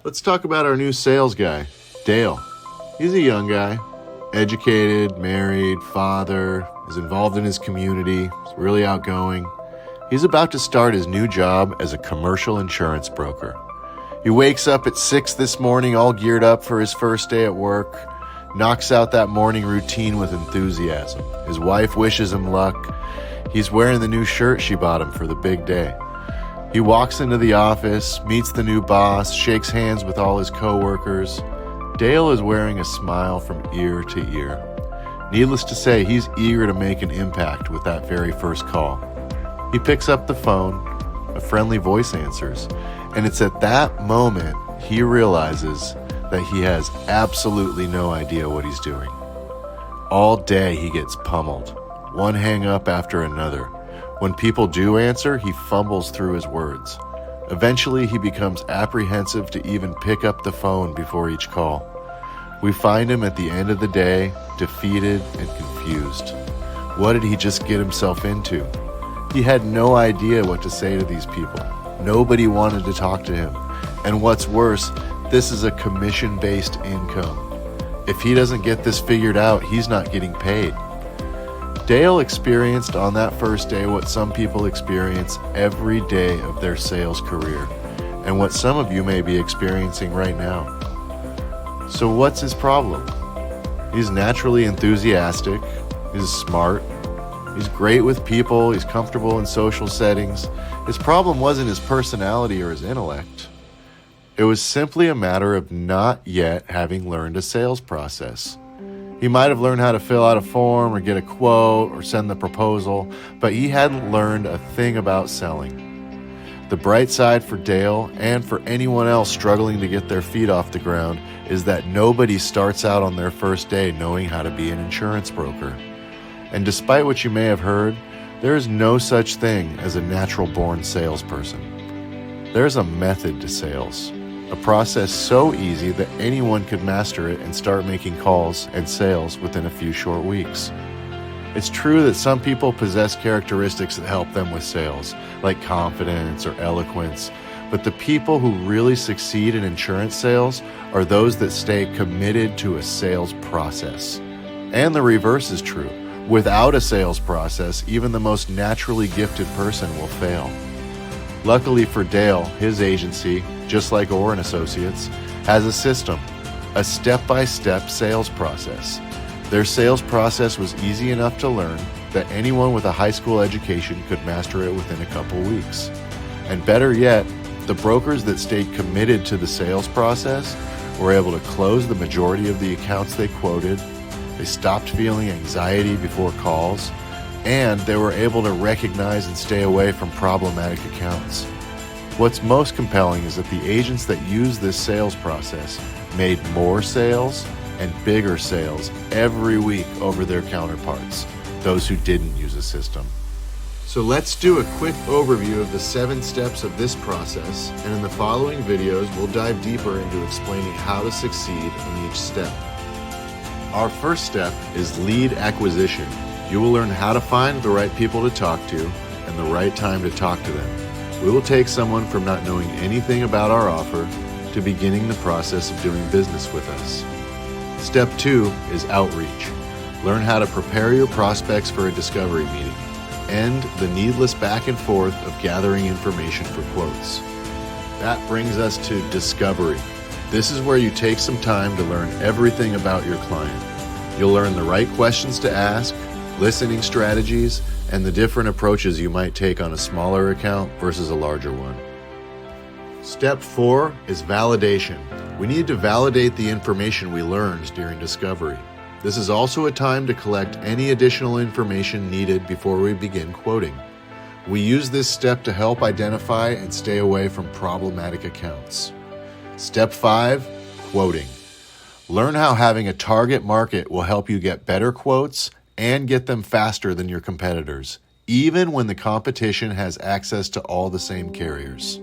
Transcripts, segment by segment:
Let's talk about our new sales guy, Dale. He's a young guy, educated, married, father, is involved in his community, is really outgoing. He's about to start his new job as a commercial insurance broker. He wakes up at 6 this morning all geared up for his first day at work, knocks out that morning routine with enthusiasm. His wife wishes him luck. He's wearing the new shirt she bought him for the big day. He walks into the office, meets the new boss, shakes hands with all his coworkers. Dale is wearing a smile from ear to ear. Needless to say, he's eager to make an impact with that very first call. He picks up the phone, a friendly voice answers, and it's at that moment he realizes that he has absolutely no idea what he's doing. All day he gets pummeled, one hang-up after another. When people do answer, he fumbles through his words. Eventually, he becomes apprehensive to even pick up the phone before each call. We find him at the end of the day, defeated and confused. What did he just get himself into? He had no idea what to say to these people. Nobody wanted to talk to him. And what's worse, this is a commission-based income. If he doesn't get this figured out, he's not getting paid. Dale experienced on that first day what some people experience every day of their sales career, and what some of you may be experiencing right now. So what's his problem? He's naturally enthusiastic, he's smart, he's great with people, he's comfortable in social settings. His problem wasn't his personality or his intellect. It was simply a matter of not yet having learned a sales process. He might have learned how to fill out a form or get a quote or send the proposal, but he hadn't learned a thing about selling. The bright side for Dale and for anyone else struggling to get their feet off the ground is that nobody starts out on their first day knowing how to be an insurance broker. And despite what you may have heard, there is no such thing as a natural-born salesperson. There's a method to sales. A process so easy that anyone could master it and start making calls and sales within a few short weeks. It's true that some people possess characteristics that help them with sales, like confidence or eloquence, but the people who really succeed in insurance sales are those that stay committed to a sales process. And the reverse is true. Without a sales process, even the most naturally gifted person will fail. Luckily for Dale, his agency, just like Orr Associates, has a system, a step-by-step sales process. Their sales process was easy enough to learn that anyone with a high school education could master it within a couple weeks. And better yet, the brokers that stayed committed to the sales process were able to close the majority of the accounts they quoted, they stopped feeling anxiety before calls, and they were able to recognize and stay away from problematic accounts. What's most compelling is that the agents that use this sales process made more sales and bigger sales every week over their counterparts, those who didn't use a system. So let's do a quick overview of the 7 steps of this process, and in the following videos, we'll dive deeper into explaining how to succeed in each step. Our first step is lead acquisition. You will learn how to find the right people to talk to and the right time to talk to them. We will take someone from not knowing anything about our offer to beginning the process of doing business with us. Step 2 is outreach. Learn how to prepare your prospects for a discovery meeting. End the needless back and forth of gathering information for quotes. That brings us to discovery. This is where you take some time to learn everything about your client. You'll learn the right questions to ask, listening strategies, and the different approaches you might take on a smaller account versus a larger one. Step 4 is validation. We need to validate the information we learned during discovery. This is also a time to collect any additional information needed before we begin quoting. We use this step to help identify and stay away from problematic accounts. Step 5, quoting. Learn how having a target market will help you get better quotes and get them faster than your competitors, even when the competition has access to all the same carriers.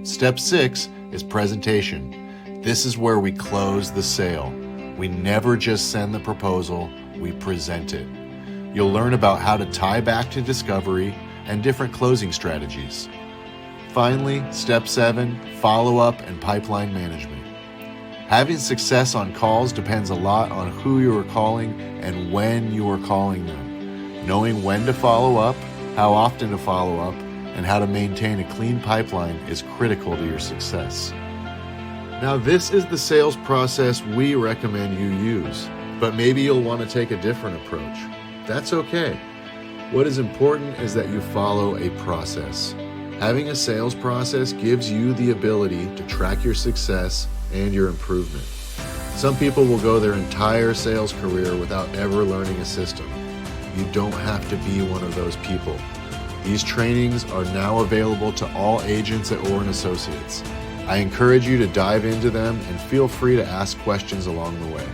Step 6 is presentation. This is where we close the sale. We never just send the proposal, we present it. You'll learn about how to tie back to discovery and different closing strategies. Finally, step 7, follow-up and pipeline management. Having success on calls depends a lot on who you are calling and when you are calling them. Knowing when to follow up, how often to follow up, and how to maintain a clean pipeline is critical to your success. Now, this is the sales process we recommend you use, but maybe you'll want to take a different approach. That's okay. What is important is that you follow a process. Having a sales process gives you the ability to track your success and your improvement. Some people will go their entire sales career without ever learning a system. You don't have to be one of those people. These trainings are now available to all agents at Orr Associates. I encourage you to dive into them and feel free to ask questions along the way.